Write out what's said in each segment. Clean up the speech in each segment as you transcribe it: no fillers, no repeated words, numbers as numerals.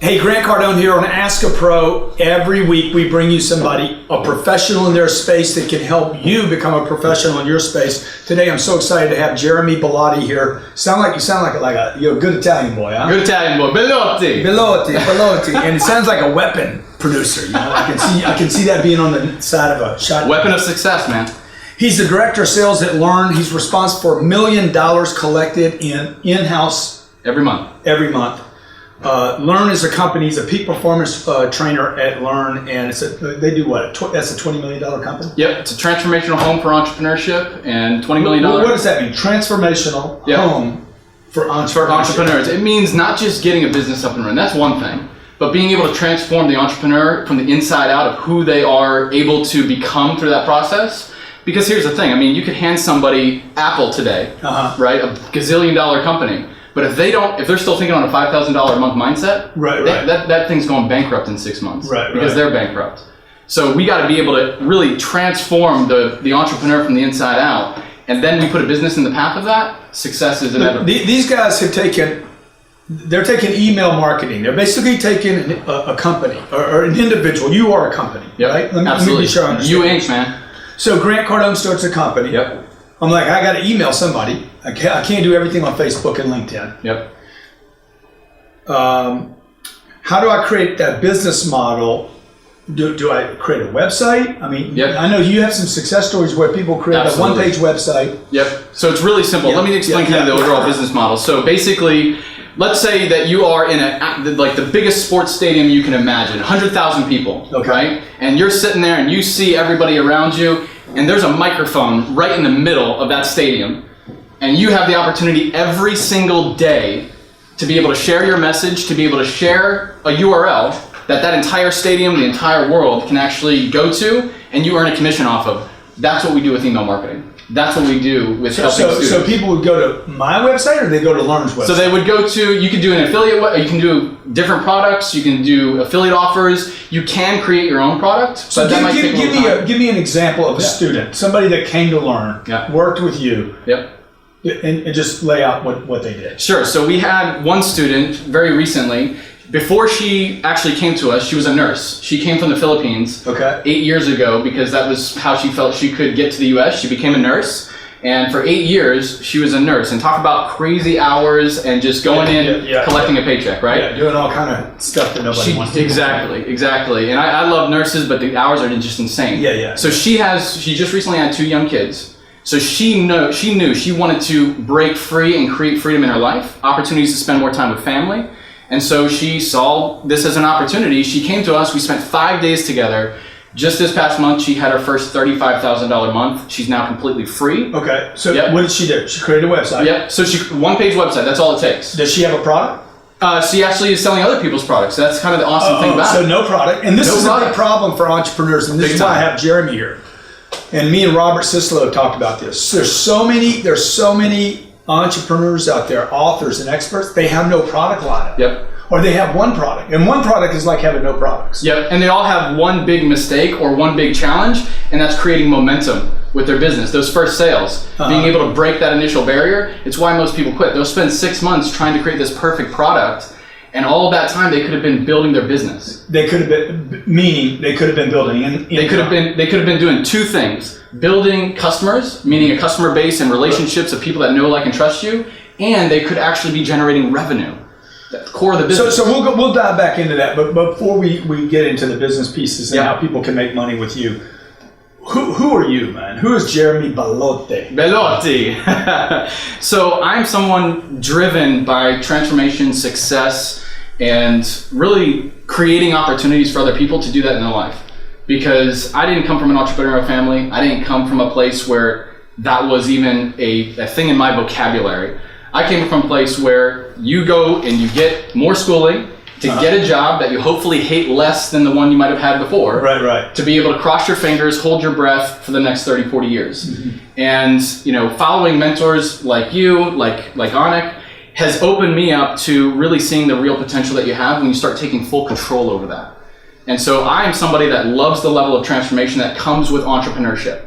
Hey, Grant Cardone here on Ask a Pro. Every week we bring you somebody, a professional in their space that can help you become a professional in your space. Today I'm so excited to have Jeremy Bellotti here. You sound like you're a good Italian boy, huh? Good Italian boy, Bellotti. Bellotti, and it sounds like a weapon producer. You know, I can see that being on the side of a shotgun. Weapon of success, man. He's the director of sales at Lurn. He's responsible for $1 million collected in-house every month. Lurn is a company. He's a peak performance trainer at Lurn, and they do what? That's a $20 million company? Yep, it's a transformational home for entrepreneurship and $20 million. What does that mean? Transformational home for entrepreneurs. It means not just getting a business up and running. That's one thing. But being able to transform the entrepreneur from the inside out of who they are able to become through that process. Because here's the thing. I mean, you could hand somebody Apple today, right? A gazillion-dollar company. But if they're still thinking on a $5,000 a month mindset, that thing's going bankrupt in 6 months, because they're bankrupt. So we got to be able to really transform the entrepreneur from the inside out, and then we put a business in the path of that. Success is inevitable. These guys have taking email marketing. They're basically taking a company or an individual. You are a company, right? Let me be sure I understand. You Inc., man. So Grant Cardone starts a company. Yep. I'm like, I got to email somebody. I can't do everything on Facebook and LinkedIn. Yep. How do I create that business model? Do I create a website? I mean, I know you have some success stories where people create a one-page website. Yep. So it's really simple. Let me explain kind of the overall business model. So basically, let's say that you are in the biggest sports stadium you can imagine, 100,000 people, right? And you're sitting there and you see everybody around you, and there's a microphone right in the middle of that stadium, and you have the opportunity every single day to be able to share your message, to be able to share a URL that entire stadium, the entire world can actually go to, and you earn a commission off of. That's what we do with email marketing. That's what we do with helping students. So people would go to my website, or they go to Lurn's website? So they would go to, you can do an affiliate, you can do different products, you can do affiliate offers, you can create your own product. So give me an example of a student, somebody that came to Lurn, worked with you, and just lay out what they did. Sure. So we had one student very recently. Before she actually came to us, she was a nurse. She came from the Philippines 8 years ago because that was how she felt she could get to the US. She became a nurse, and for 8 years she was a nurse. And talk about crazy hours and just going in, collecting a paycheck, right? Yeah, doing all kind of stuff that nobody wants to do. Exactly. And I love nurses, but the hours are just insane. So she just recently had 2 young kids. So she knew she wanted to break free and create freedom in her life, opportunities to spend more time with family. And so she saw this as an opportunity. She came to us. We spent 5 days together. Just this past month, she had her first $35,000 month. She's now completely free. Okay. So what did she do? She created a website. Yep. So one-page website. That's all it takes. Does she have a product? She actually is selling other people's products. So that's kind of the awesome thing about it. So no product. And this is a big problem for entrepreneurs. And this is why I have Jeremy here. And me and Robert Sislow have talked about this. There's so many entrepreneurs out there, authors and experts, they have no product line. Or they have one product. And one product is like having no products. And they all have one big mistake or one big challenge, and that's creating momentum with their business. Those first sales, being able to break that initial barrier, it's why most people quit. They'll spend 6 months trying to create this perfect product, and all of that time they could have been building their business. They could have been building They could have been doing 2 things. Building customers, meaning a customer base and relationships of people that know, like, and trust you, and they could actually be generating revenue. The core of the business. So we'll dive back into that, but before we get into the business pieces and how people can make money with you, who are you, man? Who is Jeremy Bellotti? So I'm someone driven by transformation, success, and really creating opportunities for other people to do that in their life. Because I didn't come from an entrepreneurial family. I didn't come from a place where that was even a thing in my vocabulary. I came from a place where you go and you get more schooling to get a job that you hopefully hate less than the one you might have had before. To be able to cross your fingers, hold your breath for the next 30, 40 years. And following mentors like you, like Anik, has opened me up to really seeing the real potential that you have when you start taking full control over that. And so I am somebody that loves the level of transformation that comes with entrepreneurship.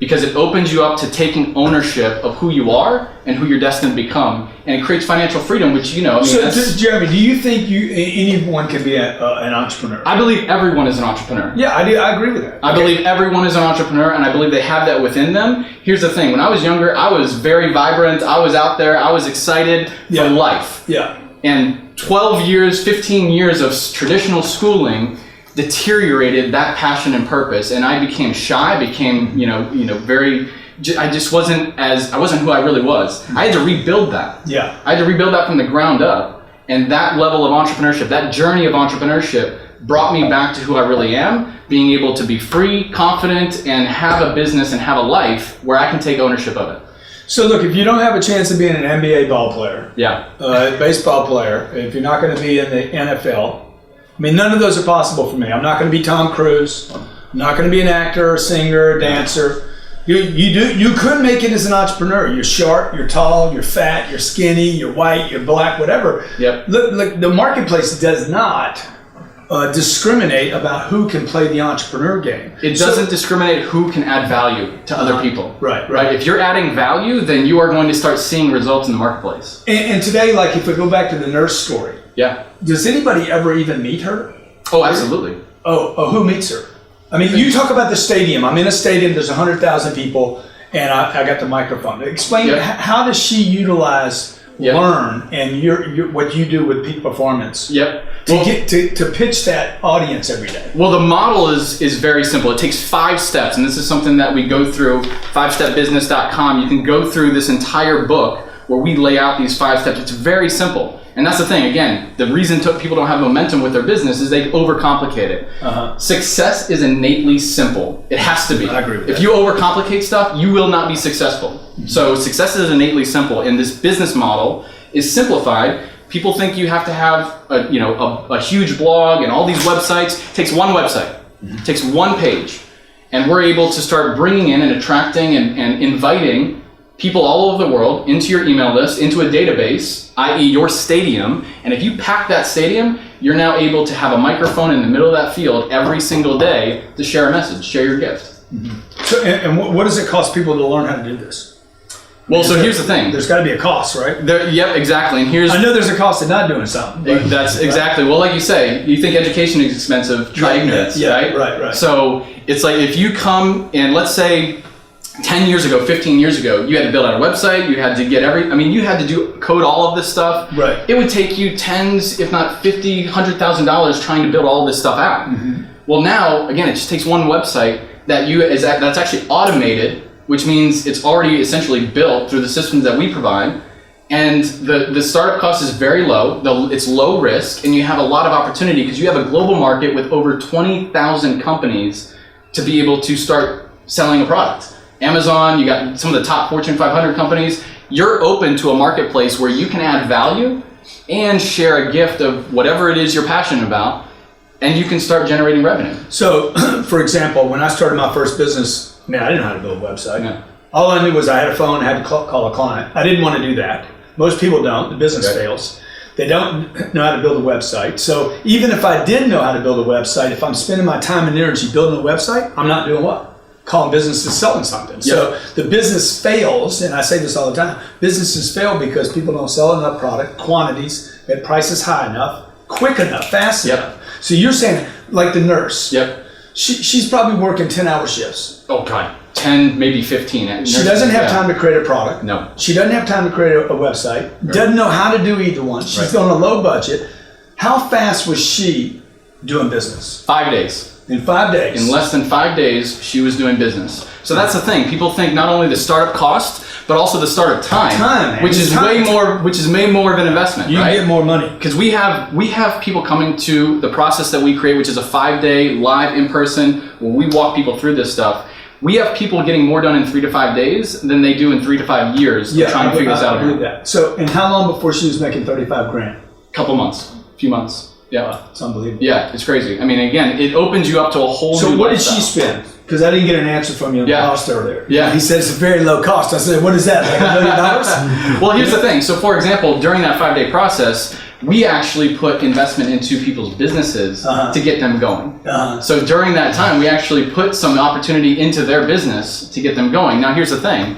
because it opens you up to taking ownership of who you are and who you're destined to become, and it creates financial freedom, which, you know, I mean, so Jeremy, do you think anyone can be an entrepreneur? I believe everyone is an entrepreneur. Yeah, I do. I agree with that. I believe everyone is an entrepreneur, and I believe they have that within them. Here's the thing: when I was younger, I was very vibrant. I was out there. I was excited for life. Yeah. And 12 years, 15 years of traditional schooling deteriorated that passion and purpose, and I became shy. I became, very. I just wasn't who I really was. I had to rebuild that. Yeah. I had to rebuild that from the ground up, and that level of entrepreneurship, that journey of entrepreneurship, brought me back to who I really am, being able to be free, confident, and have a business and have a life where I can take ownership of it. So look, if you don't have a chance of being an NBA ball player, baseball player, if you're not going to be in the NFL, I mean, none of those are possible for me. I'm not going to be Tom Cruise. I'm not going to be an actor, a singer, a dancer. You could make it as an entrepreneur. You're short, you're tall, you're fat, you're skinny, you're white, you're black, whatever. Yep. Look, the marketplace does not discriminate about who can play the entrepreneur game. It doesn't discriminate who can add value to other people. Right. If you're adding value, then you are going to start seeing results in the marketplace. And today, like if we go back to the nurse story, does anybody ever even meet her? Oh, absolutely. Oh, who meets her? I mean, you talk about the stadium. I'm in a stadium, there's 100,000 people, and I got the microphone. Explain, how does she utilize Lurn and what you do with peak performance to pitch that audience every day? Well, the model is very simple. It takes 5 steps, and this is something that we go through, 5stepbusiness.com. You can go through this entire book where we lay out these 5 steps. It's very simple. And that's the thing, again, the reason people don't have momentum with their business is they overcomplicate it. Success is innately simple. It has to be. I agree with that. If you overcomplicate stuff, you will not be successful. So success is innately simple, and this business model is simplified. People think you have to have a huge blog and all these websites. It takes one website. It takes one page. And we're able to start bringing in and attracting and inviting people all over the world into your email list, into a database, i.e. your stadium. And if you pack that stadium, you're now able to have a microphone in the middle of that field every single day to share a message, share your gift. So, and what does it cost people to learn how to do this? Well, so here's the thing. There's got to be a cost, right? Yep, exactly. And I know there's a cost to not doing something. That's exactly. Well, like you say, you think education is expensive, try ignorance, right? Right. So it's like if you come and let's say 10 years ago, 15 years ago, you had to build out a website, you had to get you had to code all of this stuff. Right. It would take you tens, if not $50,000, $100,000 trying to build all this stuff out. Well, now, again, it just takes one website that's actually automated, which means it's already essentially built through the systems that we provide. And the startup cost is very low, it's low risk, and you have a lot of opportunity because you have a global market with over 20,000 companies to be able to start selling a product. Amazon, you got some of the top Fortune 500 companies. You're open to a marketplace where you can add value and share a gift of whatever it is you're passionate about, and you can start generating revenue. So, for example, when I started my first business, I didn't know how to build a website. No. All I knew was I had a phone, I had to call a client. I didn't want to do that. Most people don't. The business fails. They don't know how to build a website. So even if I did know how to build a website, if I'm spending my time and energy building a website, I'm not doing what? Calling businesses selling something. So the business fails, and I say this all the time, businesses fail because people don't sell enough product, quantities, at prices high enough, quick enough, fast enough. So you're saying, like the nurse, she's probably working 10-hour shifts. Oh God, 10, maybe 15. She doesn't have time to create a product. No. She doesn't have time to create a website, doesn't know how to do either one. She's on a low budget. How fast was she doing business? 5 days. In 5 days. In less than 5 days, she was doing business. So that's the thing. People think not only the startup cost, but also the startup time, which is way more of an investment. You get more money because we have people coming to the process that we create, which is a 5-day live in person where we walk people through this stuff. We have people getting more done in 3 to 5 days than they do in 3 to 5 years trying to figure this out. I believe that. So, and how long before she was making 35 grand? Couple months, few months. Yeah, it's unbelievable. Yeah, it's crazy. I mean, again, it opens you up to a whole new So what lifestyle. did she spend? Because I didn't get an answer from you on the cost earlier. Yeah. He said it's a very low cost. I said, what is that, like $1 million? Well, here's the thing. So for example, during that 5-day process, we actually put investment into people's businesses to get them going. So during that time, we actually put some opportunity into their business to get them going. Now, here's the thing.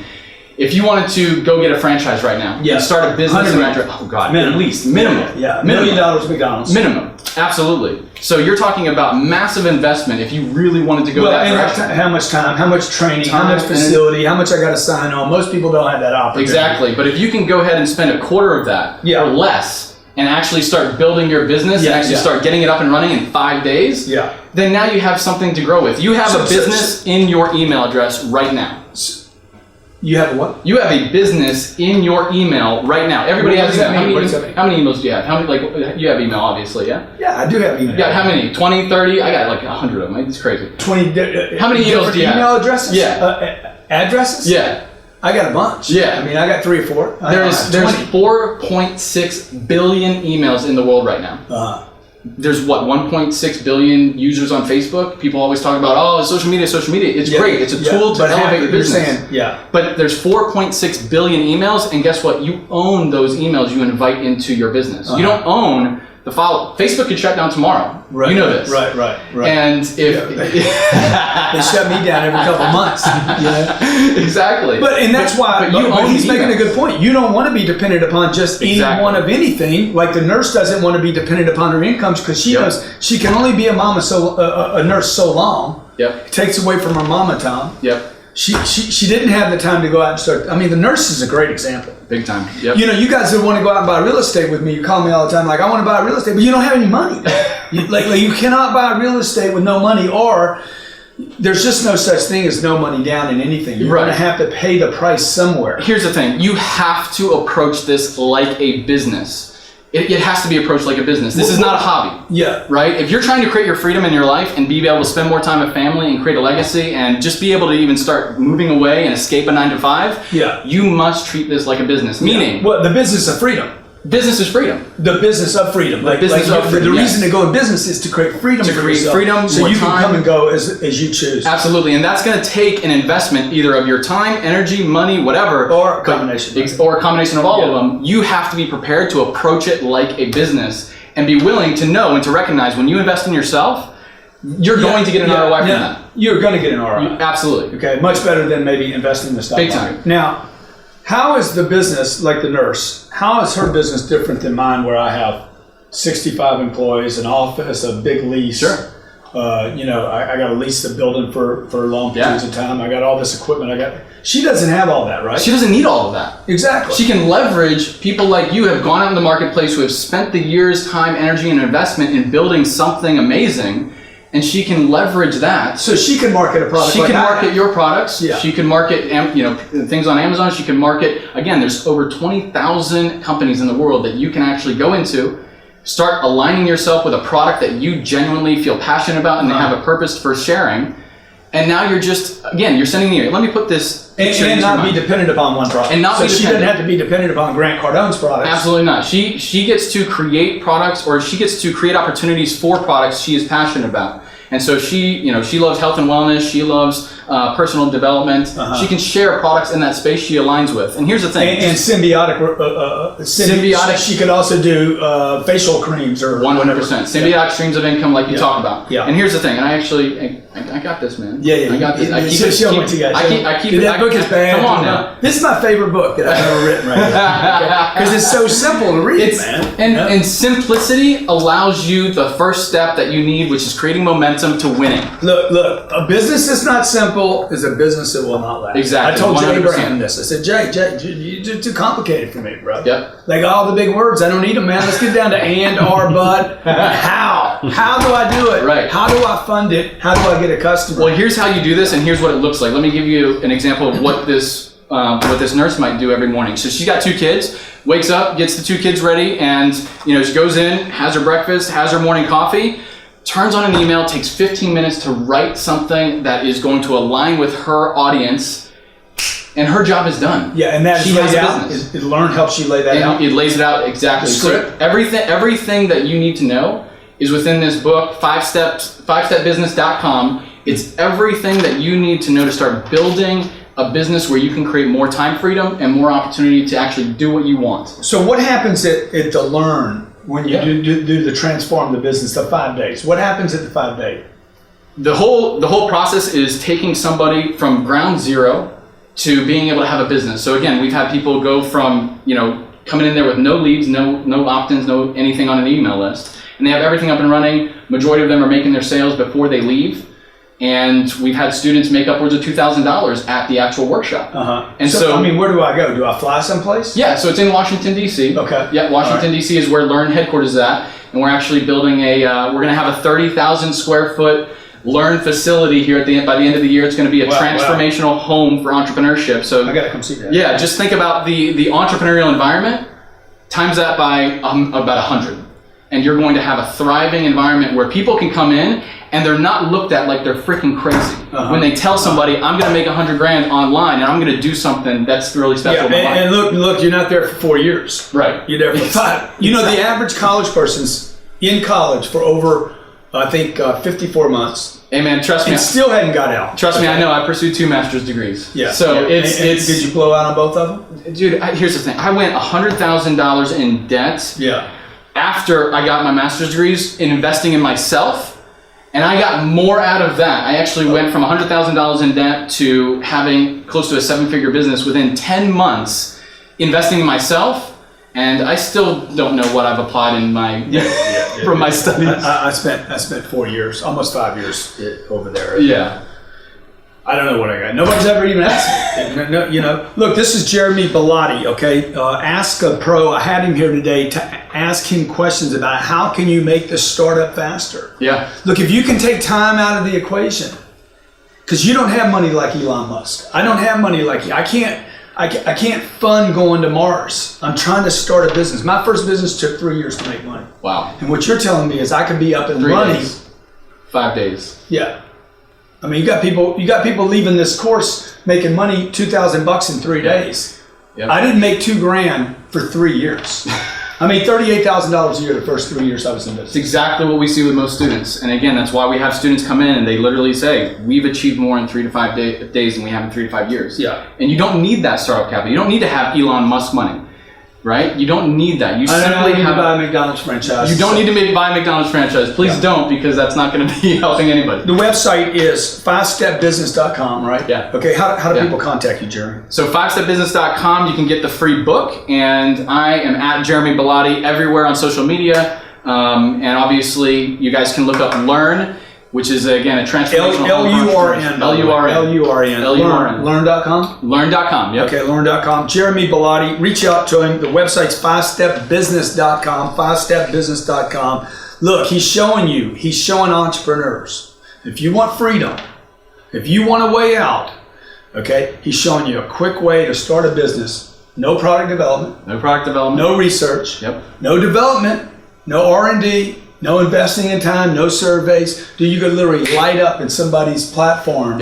If you wanted to go get a franchise right now, and start a business in that, oh God, at least minimum. Yeah, $1 million McDonald's. Minimum, absolutely. So you're talking about massive investment if you really wanted to go that direction. How much time, how much training, how much facility, how much I got to sign on. Most people don't have that opportunity. Exactly, but if you can go ahead and spend a quarter of that or less and actually start building your business and actually start getting it up and running in 5 days, then now you have something to grow with. You have a business in your email address right now. You have a what? You have a business in your email right now. Everybody has email. How many emails do you have? How many, you have email, obviously, yeah? Yeah, I do have email. Yeah, how many? 20, 30? I got like 100 of them. It's crazy. 20. How many emails do you have? Email addresses? Yeah. Addresses? Yeah. I got a bunch. Yeah. I mean, I got 3 or 4. There's 4.6 billion emails in the world right now. There's what, 1.6 billion users on Facebook? People always talk about, oh, social media. It's great. It's a tool to elevate your business. But there's 4.6 billion emails, and guess what? You own those emails you invite into your business. You don't own the follow. Facebook could shut down tomorrow. Right, you know this. Right. And if they shut me down every couple of months. Exactly. And that's why. But he's making a good point. You don't want to be dependent upon just any one of anything. Like the nurse doesn't want to be dependent upon her incomes because she knows she can only be a nurse so long. It takes away from her mama time. She didn't have the time to go out and start. I mean, the nurse is a great example. Big time. You guys that want to go out and buy real estate with me, you call me all the time like, I want to buy real estate, but you don't have any money. You cannot buy real estate with no money, or there's just no such thing as no money down in anything. You're going to have to pay the price somewhere. Here's the thing. You have to approach this like a business. It has to be approached like a business. This is not a hobby. Right? If you're trying to create your freedom in your life and be able to spend more time with family and create a legacy and just be able to even start moving away and escape a 9-to-5, you must treat this like a business. Meaning, the business of freedom. Business is freedom. The business of freedom. The reason to go in business is to create freedom for yourself. Freedom, so you can come and go as you choose. Absolutely, and that's going to take an investment either of your time, energy, money, whatever. Or a combination. Or a combination of all of them. You have to be prepared to approach it like a business and be willing to know and to recognize when you invest in yourself, you're going to get an ROI from that. You're going to get an ROI. Absolutely. Okay, much better than maybe investing in the stock market. Big time. Now, how is the business, like the nurse, how is her business different than mine where I have 65 employees, an office, a big lease? I got to lease the building for long periods of time. I got all this equipment. She doesn't have all that, right? She doesn't need all of that. Exactly. She can leverage people like you who have gone out in the marketplace, who have spent the years, time, energy, and investment in building something amazing. And she can leverage that. So she can market a product. She can market your products. She can market, things on Amazon. She can market. Again, there's over 20,000 companies in the world that you can actually go into. Start aligning yourself with a product that you genuinely feel passionate about and have a purpose for sharing. And now you're just, again, you're sending me. Let me put this. And not be dependent upon one product. And not be dependent. She doesn't have to be dependent upon Grant Cardone's products. Absolutely not. She gets to create products, or she gets to create opportunities for products she is passionate about. And so she loves health and wellness. She loves personal development. She can share products in that space she aligns with. And here's the thing. And symbiotic. Symbiotic. She could also do facial creams or 100%. Symbiotic streams of income, like you talk about. And here's the thing. And I got this, man. I got this. I keep it. That book is bad. Come on now. This is my favorite book that I've ever written right now. Because it's so simple to read, man. And simplicity allows you the first step that you need, which is creating momentum to winning. Look, a business that's not simple is a business that will not last. Exactly. I told 100%. Jay Abraham this. I said, Jay, you're too complicated for me, bro. Yep. All the big words, I don't need them, man. Let's get down to and, or, but. How? How do I do it? Right. How do I fund it? How do I get a customer? Well, here's how you do this, and here's what it looks like. Let me give you an example of what this nurse might do every morning. So she's got 2 kids, wakes up, gets the 2 kids ready, and she goes in, has her breakfast, has her morning coffee, turns on an email, takes 15 minutes to write something that is going to align with her audience, and her job is done. Yeah, and that she has a business. Learn helps you lay that out. It lays it out exactly. So everything that you need to know is within this book, 5stepbusiness.com. It's everything that you need to know to start building a business where you can create more time freedom and more opportunity to actually do what you want. So what happens at the Lurn when you do the transform the business, the 5 days. What happens at the 5 day? The whole process is taking somebody from ground zero to being able to have a business. So again, we've had people go from, coming in there with no leads, no opt-ins, no anything on an email list, and they have everything up and running. Majority of them are making their sales before they leave. And we've had students make upwards of $2,000 at the actual workshop. And so, I mean, where do I go? Do I fly someplace? Yeah, so it's in Washington, D.C. Okay. Yeah, Washington, D.C. is where Lurn headquarters is at. And we're actually building we're going to have a 30,000 square foot Lurn facility here by the end of the year. It's going to be a transformational home for entrepreneurship. So I got to come see that. Yeah, just think about the entrepreneurial environment, times that by about 100. And you're going to have a thriving environment where people can come in and they're not looked at like they're freaking crazy. When they tell somebody, I'm going to make $100,000 online and I'm going to do something that's really special. Yeah, and look, you're not there for 4 years. Right. You're there for 5. The average college person's in college for over, I think, 54 months. Hey man, trust me. And still hadn't got out. Trust me, I know. I pursued 2 master's degrees. Yeah. So it's. Did you blow out on both of them? Dude, here's the thing. I went $100,000 in debt. Yeah. After I got my master's degrees in investing in myself, and I got more out of that. I actually went from $100,000 in debt to having close to a 7-figure business within 10 months, investing in myself. And I still don't know what I've applied in my from my studies. I spent 4 years, almost 5 years over there. Yeah. I don't know what I got. Nobody's ever even asked me. Look, this is Jeremy Bellotti, okay? Ask a Pro. I had him here today to ask him questions about how can you make the startup faster. Yeah. Look, if you can take time out of the equation, because you don't have money like Elon Musk. I don't have money like you. I can't fund going to Mars. I'm trying to start a business. My first business took 3 years to make money. Wow. And what you're telling me is I could be up and 3 running. days. 5 days. Yeah. I mean, you got people leaving this course making money $2,000 in 3 days. Yep. I didn't make $2,000 for 3 years. I made $38,000 a year the first 3 years I was in business. It's exactly what we see with most students. And again, that's why we have students come in and they literally say, we've achieved more in 3 to 5 days than we have in 3 to 5 years. Yeah. And you don't need that startup capital. You don't need to have Elon Musk money, right? You don't need that. You simply need to buy a McDonald's franchise. You don't need to buy a McDonald's franchise. Please don't, because that's not going to be helping anybody. The website is 5stepbusiness.com, right? Yeah. Okay, how do people contact you, Jeremy? So 5stepbusiness.com, you can get the free book, and I am at Jeremy Bellotti everywhere on social media. And obviously, you guys can look up Lurn, which is, again, a transformational L-U-R-N. L-U-R-N. Learn.com? Learn.com, yep. Okay, learn.com. Jeremy Bellotti, reach out to him. The website's 5stepbusiness.com, 5stepbusiness.com. Look, he's showing entrepreneurs. If you want freedom, if you want a way out, okay, he's showing you a quick way to start a business. No product development. No product development. No research. Yep. No development. No R&D. No investing in time, no surveys. You could literally light up in somebody's platform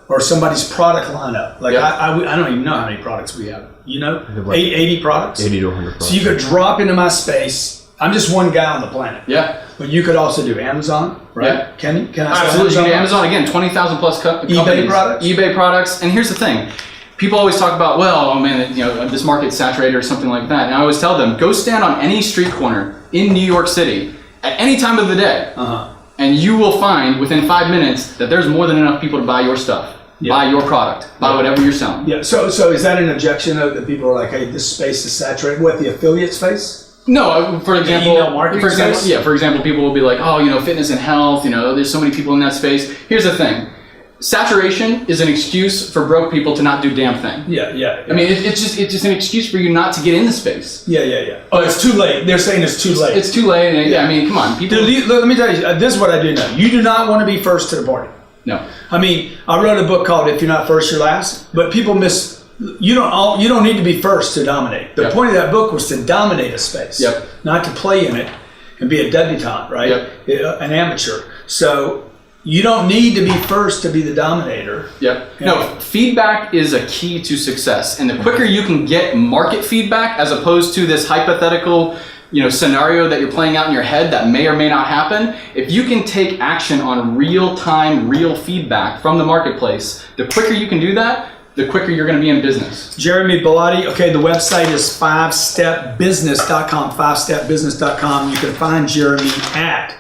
or somebody's product lineup. Like I don't even know how many products we have. 80 products? 80 to 100 products. So you could drop into my space. I'm just one guy on the planet. Yeah. But you could also do Amazon, right? Yeah. Can I say absolutely. Amazon, again, 20,000 plus companies. eBay products? eBay products. And here's the thing. People always talk about, well, oh man, this market's saturated or something like that. And I always tell them, go stand on any street corner in New York City at any time of the day, and you will find within 5 minutes that there's more than enough people to buy your stuff, buy your product, buy whatever you're selling. Yeah. So is that an objection that people are like, hey, this space is saturated? What, the affiliate space? No. For example, email marketing space? For example, people will be like, oh, fitness and health. There's so many people in that space. Here's the thing. Saturation is an excuse for broke people to not do damn thing. Yeah. I mean, it's just an excuse for you not to get in the space. Yeah. Oh, it's too late. They're saying it's too late. It's too late. And I mean, come on, people. Dude, let me tell you, this is what I do know. You do not want to be first to the party. No. I mean, I wrote a book called "If You're Not First, You're Last," but people miss. You don't need to be first to dominate. The point of that book was to dominate a space, not to play in it and be a debutante, right? An amateur. So. You don't need to be first to be the dominator. No, feedback is a key to success. And the quicker you can get market feedback as opposed to this hypothetical, scenario that you're playing out in your head that may or may not happen, if you can take action on real-time, real feedback from the marketplace, the quicker you can do that, the quicker you're going to be in business. Jeremy Bellotti. Okay, the website is 5stepbusiness.com. 5stepbusiness.com. You can find Jeremy at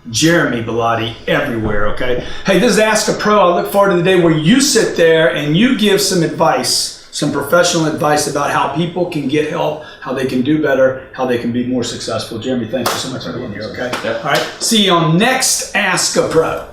Jeremy Bellotti everywhere. Okay. Hey, this is Ask a Pro. I look forward to the day where you sit there and you give some advice, some professional advice about how people can get help, how they can do better, how they can be more successful. Jeremy, thank you so much for being here. Okay. Yep. All right. See you on next Ask a Pro.